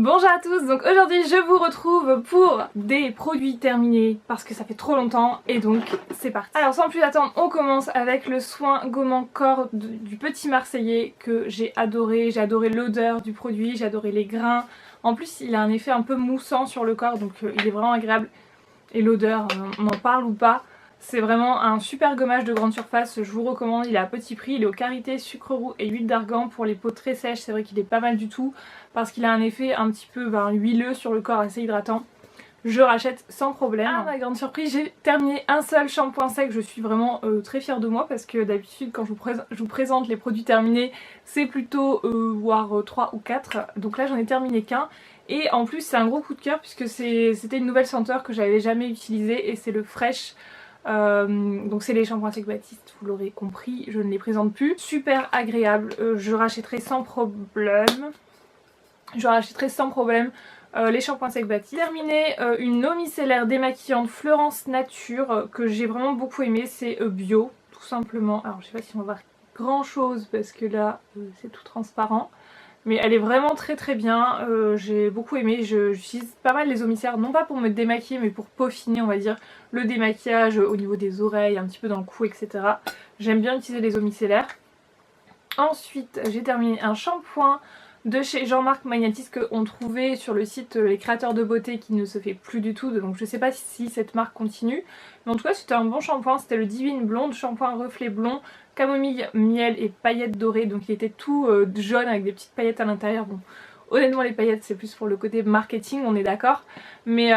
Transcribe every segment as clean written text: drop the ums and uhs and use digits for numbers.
Bonjour à tous, donc aujourd'hui je vous retrouve pour des produits terminés parce que ça fait trop longtemps et donc c'est parti. Alors sans plus attendre, on commence avec le soin gommant corps du Petit Marseillais que j'ai adoré l'odeur du produit, j'ai adoré les grains. En plus il a un effet un peu moussant sur le corps donc il est vraiment agréable et l'odeur, on en parle ou pas. C'est vraiment un super gommage de grande surface, je vous recommande, il est à petit prix, il est au karité, sucre roux et huile d'argan pour les peaux très sèches, c'est vrai qu'il est pas mal du tout parce qu'il a un effet un petit peu huileux sur le corps, assez hydratant. Je rachète sans problème. À ma grande surprise, j'ai terminé un seul shampoing sec, je suis vraiment très fière de moi parce que d'habitude quand je vous présente les produits terminés, c'est plutôt voire 3 ou 4, donc là j'en ai terminé qu'un. Et en plus c'est un gros coup de cœur puisque c'était une nouvelle senteur que j'avais jamais utilisée et c'est le Fresh. Donc c'est les shampoings secs Baptiste, vous l'aurez compris, je ne les présente plus. Super agréable, je rachèterai sans problème. Les shampoings secs Baptiste. Terminé, une eau micellaire démaquillante Fleurance Nature que j'ai vraiment beaucoup aimé, c'est bio tout simplement. Alors je sais pas si on va voir grand chose parce que là c'est tout transparent. Mais elle est vraiment très bien, j'ai beaucoup aimé, j'utilise pas mal les eaux micellaires, non pas pour me démaquiller mais pour peaufiner on va dire le démaquillage au niveau des oreilles, un petit peu dans le cou etc. J'aime bien utiliser les eaux micellaires. Ensuite j'ai terminé un shampoing de chez Jean-Marc Magnatis qu'on trouvait sur le site Les Créateurs de Beauté qui ne se fait plus du tout, donc je sais pas si cette marque continue. Mais en tout cas c'était un bon shampoing, c'était le Divine Blonde, shampoing reflet blond, camomille, miel et paillettes dorées, donc il était tout jaune avec des petites paillettes à l'intérieur. Bon, honnêtement les paillettes c'est plus pour le côté marketing, on est d'accord, mais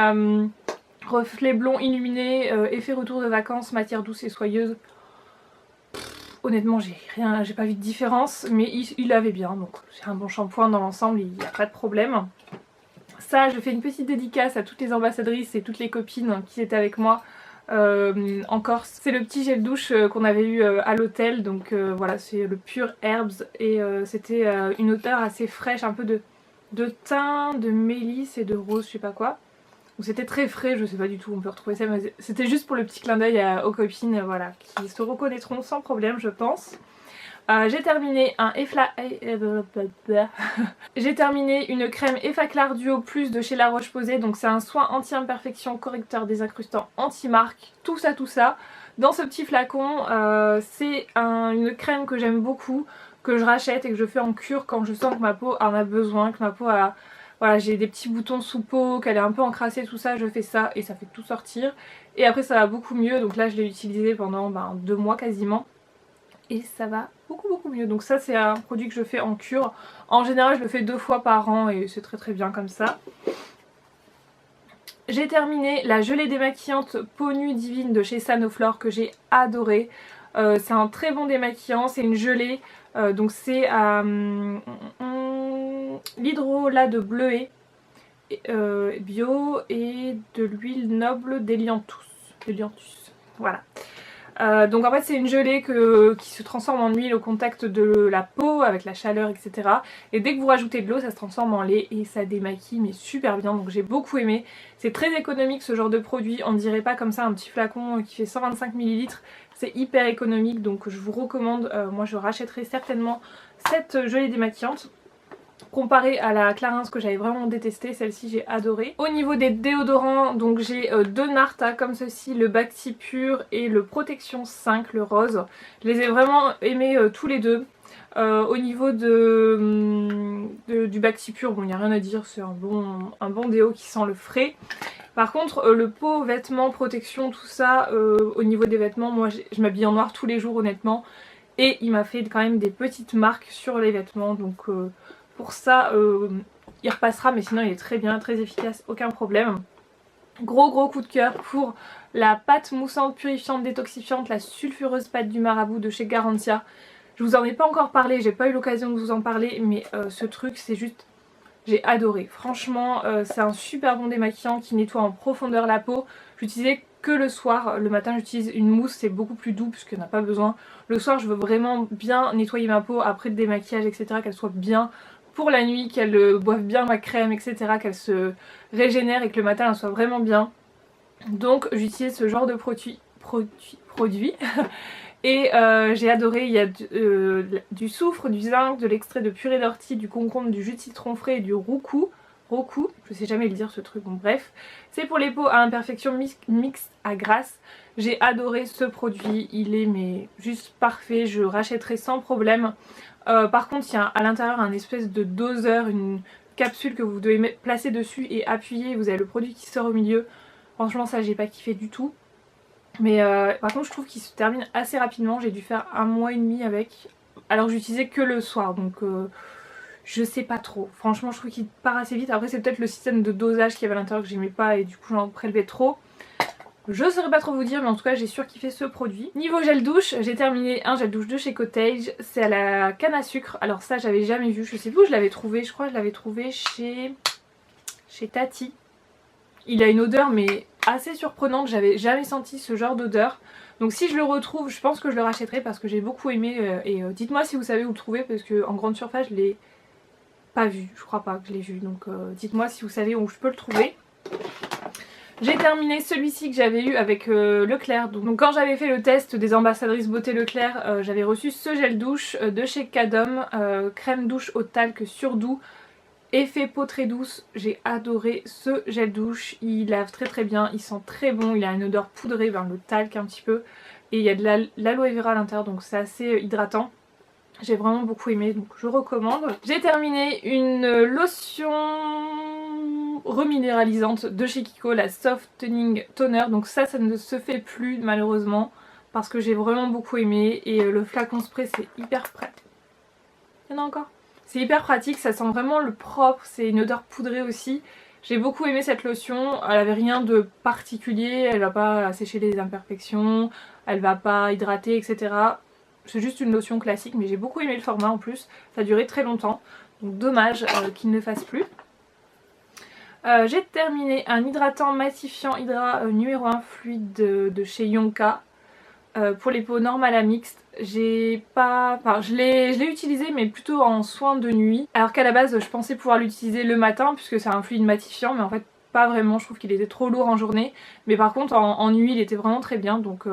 reflet blond illuminé, effet retour de vacances, matière douce et soyeuse. Honnêtement j'ai pas vu de différence, mais il avait bien, donc c'est un bon shampoing dans l'ensemble, il n'y a pas de problème. Ça je fais une petite dédicace à toutes les ambassadrices et toutes les copines qui étaient avec moi en Corse. C'est le petit gel douche qu'on avait eu à l'hôtel, donc voilà, c'est le Pure Herbs et c'était une odeur assez fraîche, un peu de thym, de mélisse et de rose, je sais pas quoi. Donc c'était très frais, je sais pas du tout, on peut retrouver ça, mais c'était juste pour le petit clin d'œil aux copines, voilà, qui se reconnaîtront sans problème je pense. J'ai terminé j'ai terminé une crème Effaclar Duo Plus de chez La Roche-Posay, donc c'est un soin anti-imperfection, correcteur désincrustant, anti-marque, tout ça. Dans ce petit flacon, c'est une crème que j'aime beaucoup, que je rachète et que je fais en cure quand je sens que ma peau en a besoin, que ma peau a... Voilà, j'ai des petits boutons sous peau, qu'elle est un peu encrassée, tout ça, je fais ça et ça fait tout sortir. Et après ça va beaucoup mieux, donc là je l'ai utilisé pendant 2 mois quasiment. Et ça va beaucoup mieux. Donc ça c'est un produit que je fais en cure. En général je le fais 2 fois par an et c'est très bien comme ça. J'ai terminé la gelée démaquillante Peau Nue Divine de chez Sanoflore que j'ai adoré. C'est un très bon démaquillant, c'est une gelée. Donc c'est l'hydrolat de bleuet bio et de l'huile noble d'Elianthus. Voilà. Donc en fait c'est une gelée qui se transforme en huile au contact de la peau avec la chaleur etc. Et dès que vous rajoutez de l'eau ça se transforme en lait et ça démaquille mais super bien, donc j'ai beaucoup aimé. C'est très économique ce genre de produit, on dirait pas comme ça un petit flacon qui fait 125 ml. C'est hyper économique donc je vous recommande, moi je rachèterai certainement cette gelée démaquillante. Comparée à la Clarins que j'avais vraiment détestée, celle-ci j'ai adoré. Au niveau des déodorants, donc j'ai 2 Narta comme ceci, le Bacti Pur et le Protection 5, le rose. Je les ai vraiment aimés tous les deux. Au niveau du Bacti Pur, bon il n'y a rien à dire, c'est un bon déo qui sent le frais. Par contre le pot, vêtements, protection, tout ça, au niveau des vêtements, moi je m'habille en noir tous les jours honnêtement. Et il m'a fait quand même des petites marques sur les vêtements, donc pour ça il repassera, mais sinon il est très bien, très efficace, aucun problème. Gros coup de cœur pour la pâte moussante, purifiante, détoxifiante, la sulfureuse pâte du marabout de chez Garantia. Je vous en ai pas encore parlé, j'ai pas eu l'occasion de vous en parler, mais ce truc c'est juste... J'ai adoré, franchement c'est un super bon démaquillant qui nettoie en profondeur la peau. J'utilisais que le soir, le matin j'utilise une mousse, c'est beaucoup plus doux puisqu'il n'y en a pas besoin. Le soir je veux vraiment bien nettoyer ma peau après le démaquillage etc, qu'elle soit bien pour la nuit, qu'elle boive bien ma crème etc, qu'elle se régénère et que le matin elle soit vraiment bien. Donc j'utilise ce genre de produit. Et j'ai adoré, il y a du soufre, du zinc, de l'extrait de purée d'ortie, du concombre, du jus de citron frais et du roucou. Roku, je sais jamais le dire ce truc, bon bref. C'est pour les peaux à imperfection mixte à grasse. J'ai adoré ce produit, il est mais juste parfait, je rachèterai sans problème. Par contre il y a à l'intérieur un espèce de doseur, une capsule que vous devez placer dessus et appuyer, vous avez le produit qui sort au milieu. Franchement ça j'ai pas kiffé du tout. Mais par contre je trouve qu'il se termine assez rapidement, j'ai dû faire 1 mois et demi avec. Alors j'utilisais que le soir donc je sais pas trop. Franchement je trouve qu'il part assez vite. Après c'est peut-être le système de dosage qu'il y avait à l'intérieur que j'aimais pas et du coup j'en prélevais trop. Je saurais pas trop vous dire mais en tout cas j'ai surkiffé ce produit. Niveau gel douche, j'ai terminé un gel douche de chez Cottage. C'est à la canne à sucre. Alors ça j'avais jamais vu, je sais plus où je l'avais trouvé. Je crois que je l'avais trouvé chez Tati. Il a une odeur mais assez surprenante, j'avais jamais senti ce genre d'odeur. Donc si je le retrouve je pense que je le rachèterai parce que j'ai beaucoup aimé et dites-moi si vous savez où le trouver parce qu'en grande surface je l'ai pas vu, je crois pas que je l'ai vu. Donc dites-moi si vous savez où je peux le trouver. J'ai terminé celui-ci que j'avais eu avec Leclerc. Donc quand j'avais fait le test des ambassadrices beauté Leclerc, j'avais reçu ce gel douche de chez Cadom, crème douche au talc surdoux, effet peau très douce. J'ai adoré ce gel douche, il lave très très bien, il sent très bon, il a une odeur poudrée, le talc un petit peu. Et il y a de l'aloe vera à l'intérieur donc c'est assez hydratant. J'ai vraiment beaucoup aimé donc je recommande. J'ai terminé une lotion reminéralisante de chez Kiko, la Softening Toner. Donc ça ne se fait plus malheureusement parce que j'ai vraiment beaucoup aimé. Et le flacon spray c'est hyper pratique. Il y en a encore. C'est hyper pratique, ça sent vraiment le propre, c'est une odeur poudrée aussi. J'ai beaucoup aimé cette lotion, elle avait rien de particulier, elle va pas assécher les imperfections, elle va pas hydrater etc. C'est juste une lotion classique mais j'ai beaucoup aimé le format en plus, ça a duré très longtemps. Donc dommage qu'il ne le fasse plus. J'ai terminé un hydratant matifiant Hydra numéro 1 fluide de chez Yonka. Pour les peaux normales à mixtes, j'ai pas... Enfin, je l'ai utilisé mais plutôt en soin de nuit. Alors qu'à la base je pensais pouvoir l'utiliser le matin puisque c'est un fluide matifiant mais en fait pas vraiment, je trouve qu'il était trop lourd en journée. Mais par contre en nuit il était vraiment très bien donc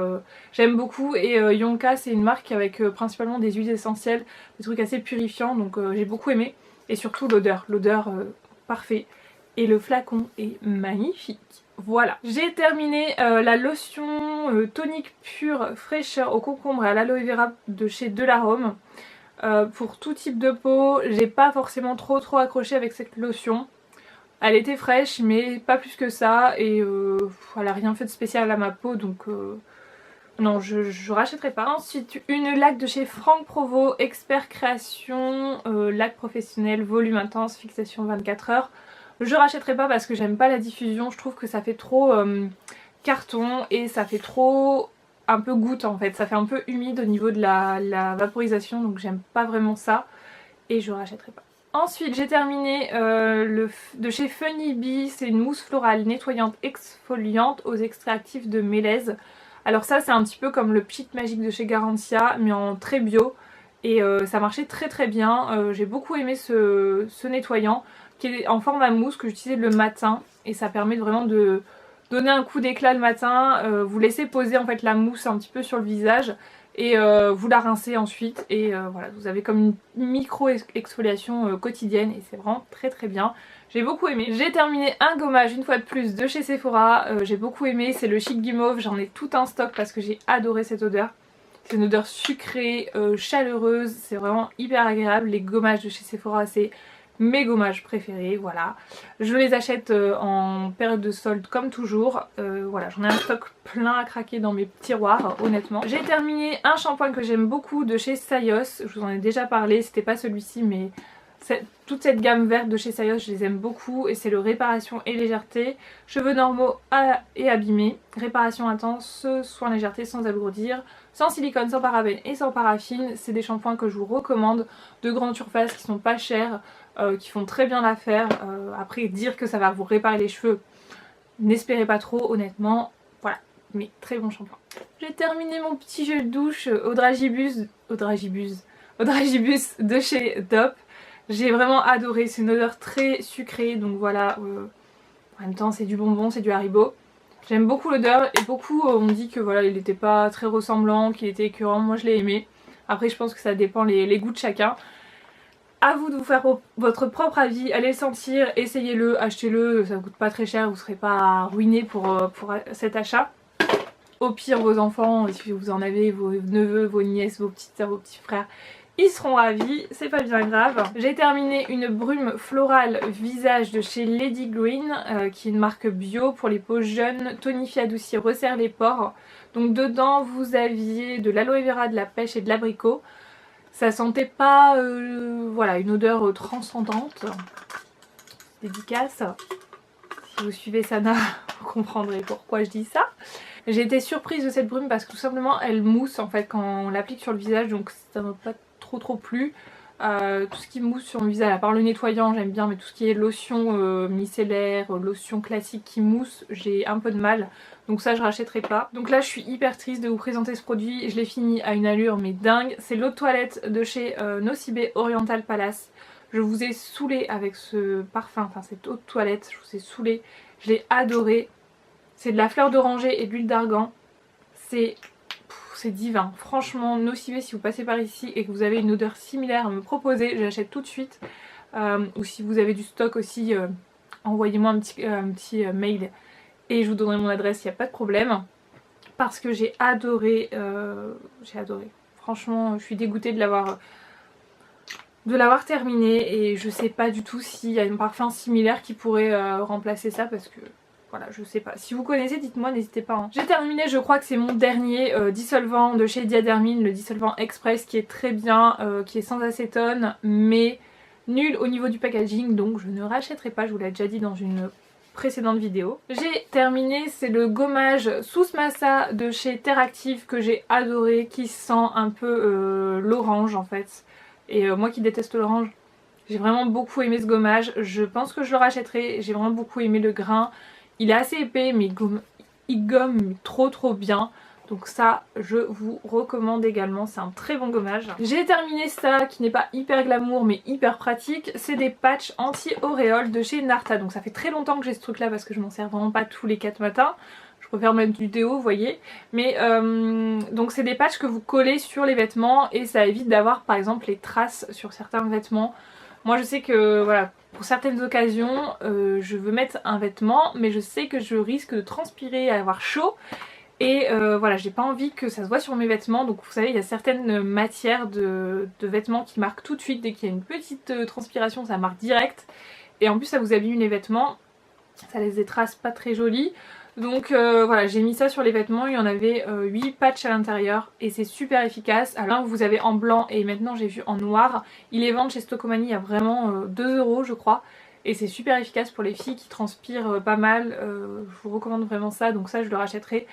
j'aime beaucoup. Et Yonka c'est une marque avec principalement des huiles essentielles, des trucs assez purifiants donc j'ai beaucoup aimé. Et surtout l'odeur, parfait. Et le flacon est magnifique. Voilà, j'ai terminé la lotion tonique pure fraîcheur au concombre et à l'aloe vera de chez Delarome. Pour tout type de peau, j'ai pas forcément trop accroché avec cette lotion. Elle était fraîche mais pas plus que ça et elle a rien fait de spécial à ma peau donc non je rachèterai pas. Ensuite une laque de chez Franck Provo, Expert Création, laque professionnelle, volume intense, fixation 24 heures. Je rachèterai pas parce que j'aime pas la diffusion, je trouve que ça fait trop carton et ça fait trop un peu goutte en fait, ça fait un peu humide au niveau de la vaporisation donc j'aime pas vraiment ça et je rachèterai pas. Ensuite j'ai terminé de chez Funny Bee, c'est une mousse florale nettoyante exfoliante aux extraits actifs de mélèze. Alors ça c'est un petit peu comme le Pchit magique de chez Garantia mais en très bio et ça marchait très bien, j'ai beaucoup aimé ce nettoyant qui est en forme à mousse que j'utilisais le matin et ça permet vraiment de donner un coup d'éclat le matin. Vous laissez poser en fait la mousse un petit peu sur le visage et vous la rincez ensuite et voilà, vous avez comme une micro exfoliation quotidienne et c'est vraiment très bien. J'ai beaucoup aimé. J'ai terminé un gommage une fois de plus de chez Sephora, j'ai beaucoup aimé, c'est le Chic Guimauve, j'en ai tout un stock parce que j'ai adoré cette odeur. C'est une odeur sucrée, chaleureuse, c'est vraiment hyper agréable. Les gommages de chez Sephora c'est mes gommages préférés, voilà. Je les achète en période de solde comme toujours. Voilà, j'en ai un stock plein à craquer dans mes tiroirs, honnêtement. J'ai terminé un shampoing que j'aime beaucoup de chez Sayos. Je vous en ai déjà parlé, c'était pas celui-ci mais toute cette gamme verte de chez Sayos je les aime beaucoup. Et c'est le réparation et légèreté, cheveux normaux et abîmés, réparation intense, soin légèreté sans alourdir, sans silicone, sans parabènes et sans paraffine. C'est des shampoings que je vous recommande, de grande surface qui sont pas chers, qui font très bien l'affaire. Après dire que ça va vous réparer les cheveux, n'espérez pas trop honnêtement. Voilà, mais très bon shampoing. J'ai terminé mon petit gel douche Audragibus de chez Dop. J'ai vraiment adoré, c'est une odeur très sucrée donc voilà, en même temps c'est du bonbon, c'est du Haribo. J'aime beaucoup l'odeur et beaucoup on me dit que voilà il n'était pas très ressemblant, qu'il était écœurant, moi je l'ai aimé. Après je pense que ça dépend les goûts de chacun. À vous de vous faire votre propre avis, allez le sentir, essayez-le, achetez-le, ça ne coûte pas très cher, vous ne serez pas ruiné pour cet achat. Au pire, vos enfants, si vous en avez, vos neveux, vos nièces, vos petites sœurs, vos petits frères, ils seront ravis, c'est pas bien grave. J'ai terminé une brume florale visage de chez Lady Green, qui est une marque bio pour les peaux jeunes, tonifie, adoucit, resserre les pores. Donc dedans, vous aviez de l'aloe vera, de la pêche et de l'abricot. Ça sentait pas voilà, une odeur transcendante. Dédicace. Si vous suivez Sana, vous comprendrez pourquoi je dis ça. J'ai été surprise de cette brume parce que tout simplement elle mousse en fait quand on l'applique sur le visage, donc ça m'a pas trop plu. Tout ce qui mousse sur mon visage, à part le nettoyant j'aime bien, mais tout ce qui est lotion micellaire, lotion classique qui mousse, j'ai un peu de mal. Donc ça je rachèterai pas. Donc là je suis hyper triste de vous présenter ce produit, je l'ai fini à une allure mais dingue. C'est l'eau de toilette de chez Nocibé Oriental Palace. Je vous ai saoulé avec ce parfum, enfin cette eau de toilette, je vous ai saoulé. Je l'ai adoré. C'est de la fleur d'oranger et de l'huile d'argan. C'est divin. Franchement, Nocibé, si vous passez par ici et que vous avez une odeur similaire à me proposer, j'achète tout de suite. Ou si vous avez du stock aussi, envoyez-moi un petit mail et je vous donnerai mon adresse, il n'y a pas de problème. Parce que j'ai adoré. Franchement, je suis dégoûtée de l'avoir terminé et je sais pas du tout s'il y a un parfum similaire qui pourrait remplacer ça parce que voilà, je sais pas. Si vous connaissez, dites-moi, n'hésitez pas. Hein. J'ai terminé, je crois que c'est mon dernier dissolvant de chez Diadermine, le dissolvant express qui est très bien, qui est sans acétone mais nul au niveau du packaging, donc je ne rachèterai pas, je vous l'ai déjà dit dans une précédente vidéo. J'ai terminé, c'est le gommage Sous Massa de chez Terractive que j'ai adoré, qui sent un peu l'orange en fait. Et moi qui déteste l'orange, j'ai vraiment beaucoup aimé ce gommage. Je pense que je le rachèterai. J'ai vraiment beaucoup aimé le grain. Il est assez épais mais il gomme trop bien. Donc ça je vous recommande également, c'est un très bon gommage. J'ai terminé ça qui n'est pas hyper glamour mais hyper pratique. C'est des patchs anti-auréoles de chez Narta. Donc ça fait très longtemps que j'ai ce truc là parce que je m'en sers vraiment pas tous les 4 matins. Je préfère mettre du déo, vous voyez. Mais donc c'est des patchs que vous collez sur les vêtements et ça évite d'avoir par exemple les traces sur certains vêtements. Moi je sais que voilà, pour certaines occasions je veux mettre un vêtement mais je sais que je risque de transpirer, avoir chaud. Et voilà, j'ai pas envie que ça se voit sur mes vêtements. Donc vous savez, il y a certaines matières de vêtements qui marquent tout de suite. Dès qu'il y a une petite transpiration, ça marque direct. Et en plus ça vous abîme les vêtements. Ça laisse des traces pas très jolies. Donc voilà, j'ai mis ça sur les vêtements, il y en avait 8 patchs à l'intérieur et c'est super efficace. Alors vous avez en blanc et maintenant j'ai vu en noir. Ils les vendent chez Stocomanie à vraiment 2 € je crois. Et c'est super efficace pour les filles qui transpirent pas mal. Je vous recommande vraiment ça, donc ça je le rachèterai.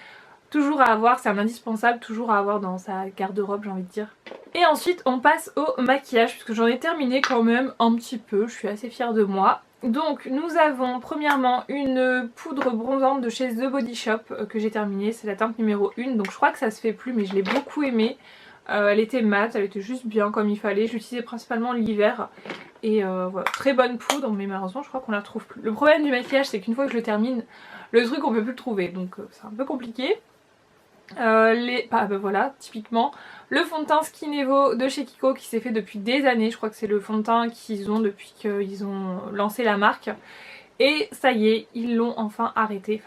Toujours à avoir, c'est un indispensable, toujours à avoir dans sa garde-robe j'ai envie de dire. Et ensuite on passe au maquillage puisque j'en ai terminé quand même un petit peu, je suis assez fière de moi. Donc nous avons premièrement une poudre bronzante de chez The Body Shop que j'ai terminée, c'est la teinte numéro 1, donc je crois que ça se fait plus mais je l'ai beaucoup aimée. Elle était mate, elle était juste bien comme il fallait, je l'utilisais principalement l'hiver. Et voilà, très bonne poudre mais malheureusement je crois qu'on la retrouve plus. Le problème du maquillage c'est qu'une fois que je le termine, le truc on peut plus le trouver donc c'est un peu compliqué. Voilà, typiquement le fond de teint Skin Evo de chez Kiko qui s'est fait depuis des années, je crois que c'est le fond de teint qu'ils ont depuis qu'ils ont lancé la marque. Et ça y est, ils l'ont enfin arrêté,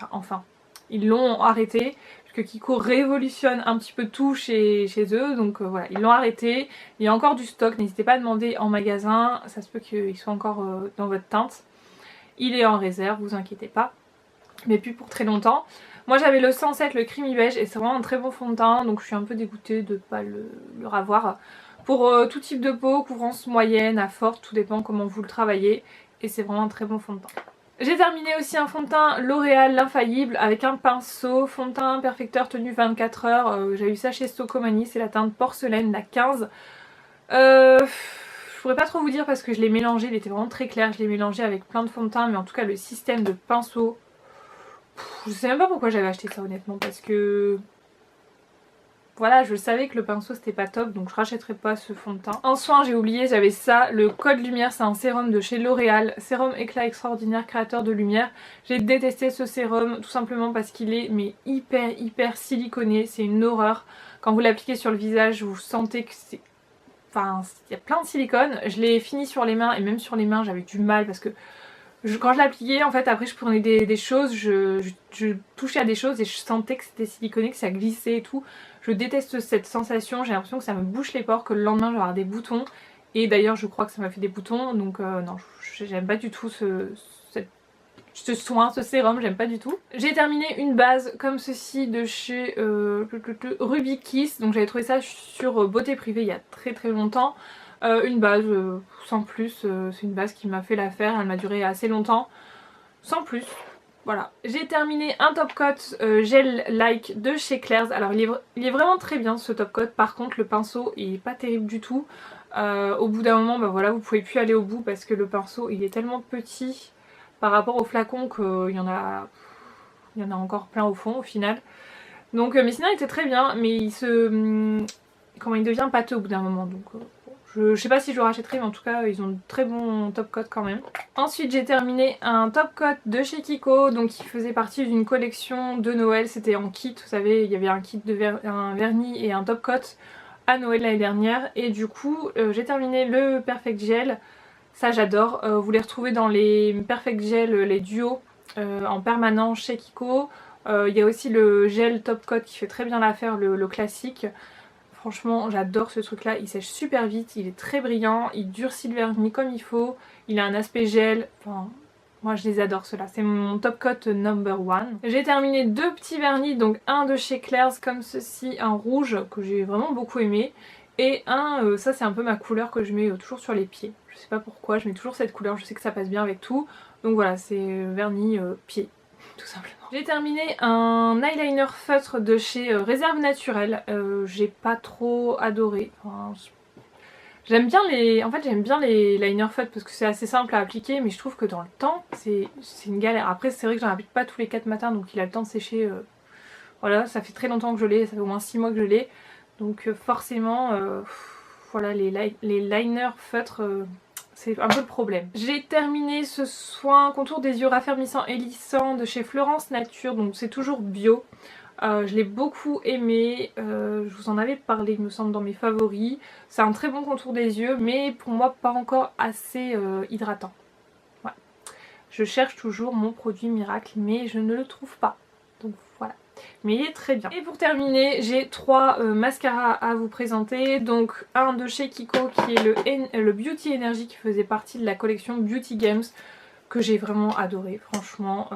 ils l'ont arrêté puisque Kiko révolutionne un petit peu tout chez eux, donc voilà, ils l'ont arrêté. Il y a encore du stock, n'hésitez pas à demander en magasin, ça se peut qu'il soit encore dans votre teinte. Il est en réserve, vous inquiétez pas, mais plus pour très longtemps. Moi j'avais le 107, le creamy beige et c'est vraiment un très bon fond de teint donc je suis un peu dégoûtée de ne pas le ravoir. Pour tout type de peau, couvrance moyenne à forte, tout dépend comment vous le travaillez et c'est vraiment un très bon fond de teint. J'ai terminé aussi un fond de teint L'Oréal l'infaillible avec un pinceau, fond de teint perfecteur tenue 24 heures, j'ai eu ça chez Stocomanie, c'est la teinte porcelaine, la 15. Je pourrais pas trop vous dire parce que je l'ai mélangé, il était vraiment très clair, je l'ai mélangé avec plein de fond de teint mais en tout cas le système de pinceau... Je sais même pas pourquoi j'avais acheté ça honnêtement parce que voilà, je savais que le pinceau c'était pas top donc je rachèterai pas ce fond de teint. En soin j'ai oublié, j'avais ça, le Code Lumière, c'est un sérum de chez L'Oréal, sérum éclat extraordinaire créateur de lumière. J'ai détesté ce sérum tout simplement parce qu'il est mais hyper siliconé, c'est une horreur. Quand vous l'appliquez sur le visage vous sentez que c'est... enfin il y a plein de silicone. Je l'ai fini sur les mains et même sur les mains j'avais du mal parce que quand je l'appliquais en fait après je prenais des choses, je touchais à des choses et je sentais que c'était siliconé, que ça glissait et tout. Je déteste cette sensation, j'ai l'impression que ça me bouche les pores, que le lendemain je vais avoir des boutons. Et d'ailleurs je crois que ça m'a fait des boutons donc non j'aime pas du tout ce soin, ce sérum, j'aime pas du tout. J'ai terminé une base comme ceci de chez Ruby Kiss, donc j'avais trouvé ça sur Beauté Privée il y a très longtemps. Une base sans plus, c'est une base qui m'a fait l'affaire, elle m'a duré assez longtemps, sans plus. Voilà, j'ai terminé un top coat gel like de chez Claire's. Alors il est vraiment très bien ce top coat, par contre le pinceau il est pas terrible du tout. Au bout d'un moment bah voilà, vous pouvez plus aller au bout parce que le pinceau il est tellement petit par rapport au flacon qu'il y en a encore plein au fond au final. Donc mais sinon il était très bien, mais il devient pâteux au bout d'un moment, donc je sais pas si je le rachèterai, mais en tout cas ils ont de très bons top coat quand même. Ensuite j'ai terminé un top coat de chez Kiko, donc qui faisait partie d'une collection de Noël, c'était en kit, vous savez il y avait un kit de un vernis et un top coat à Noël l'année dernière, et du coup j'ai terminé le Perfect Gel. Ça j'adore, vous les retrouvez dans les Perfect Gel, les duos en permanent chez Kiko. Il y a aussi le gel top coat qui fait très bien l'affaire, le classique. Franchement j'adore ce truc là, il sèche super vite, il est très brillant, il durcit le vernis comme il faut, il a un aspect gel, enfin moi je les adore ceux-là, c'est mon top coat number one. J'ai terminé deux petits vernis, donc un de chez Claire's comme ceci, un rouge que j'ai vraiment beaucoup aimé, et un, ça c'est un peu ma couleur que je mets toujours sur les pieds. Je sais pas pourquoi, je mets toujours cette couleur, je sais que ça passe bien avec tout. Donc voilà, c'est vernis pied, tout simplement. J'ai terminé un eyeliner feutre de chez Réserve Naturelle. J'ai pas trop adoré. Enfin, j'aime bien les liners feutres parce que c'est assez simple à appliquer, mais je trouve que dans le temps c'est une galère. Après c'est vrai que j'en applique pas tous les 4 matins, donc il a le temps de sécher. Voilà, ça fait très longtemps que je l'ai, ça fait au moins 6 mois que je l'ai. Donc forcément, voilà, les liners feutres, c'est un peu le problème. J'ai terminé ce soin contour des yeux raffermissant et lissant de chez Florence Nature, donc c'est toujours bio. Je l'ai beaucoup aimé, je vous en avais parlé il me semble dans mes favoris. C'est un très bon contour des yeux, mais pour moi pas encore assez hydratant. Ouais. Je cherche toujours mon produit miracle, mais je ne le trouve pas. Donc voilà. Mais il est très bien. Et pour terminer, j'ai trois mascaras à vous présenter. Donc un de chez Kiko qui est le Beauty Energy qui faisait partie de la collection Beauty Games, que j'ai vraiment adoré franchement.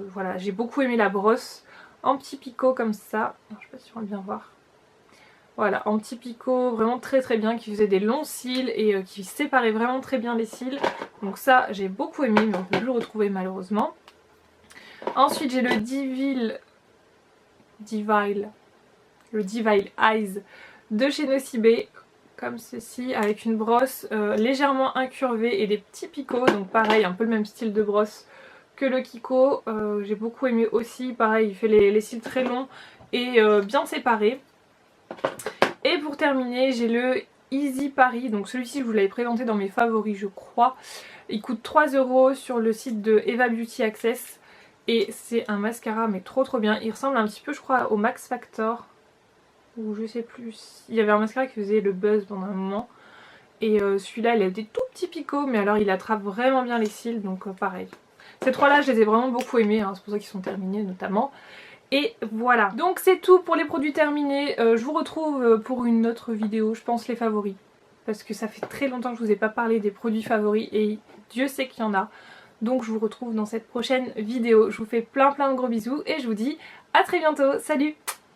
Voilà, j'ai beaucoup aimé la brosse en petit picot comme ça. Je sais pas si on va bien voir. Voilà, en petit picot vraiment très bien, qui faisait des longs cils et qui séparait vraiment très bien les cils. Donc ça j'ai beaucoup aimé, mais on peut plus le retrouver malheureusement. Ensuite j'ai le Divile Eyes de chez Nocibé, comme ceci, avec une brosse légèrement incurvée et des petits picots, donc pareil, un peu le même style de brosse que le Kiko. J'ai beaucoup aimé aussi, pareil, il fait les cils très longs et bien séparés. Et pour terminer, j'ai le Easy Paris, donc celui-ci je vous l'avais présenté dans mes favoris je crois. Il coûte 3 € sur le site de Eva Beauty Access. Et c'est un mascara mais trop bien. Il ressemble un petit peu je crois au Max Factor. Ou je sais plus. Il y avait un mascara qui faisait le buzz pendant un moment. Et celui-là il a des tout petits picots, mais alors il attrape vraiment bien les cils, donc pareil. Ces trois là je les ai vraiment beaucoup aimés, hein, c'est pour ça qu'ils sont terminés notamment. Et voilà. Donc c'est tout pour les produits terminés. Je vous retrouve pour une autre vidéo, je pense les favoris. Parce que ça fait très longtemps que je vous ai pas parlé des produits favoris et Dieu sait qu'il y en a. Donc je vous retrouve dans cette prochaine vidéo. Je vous fais plein de gros bisous et je vous dis à très bientôt. Salut!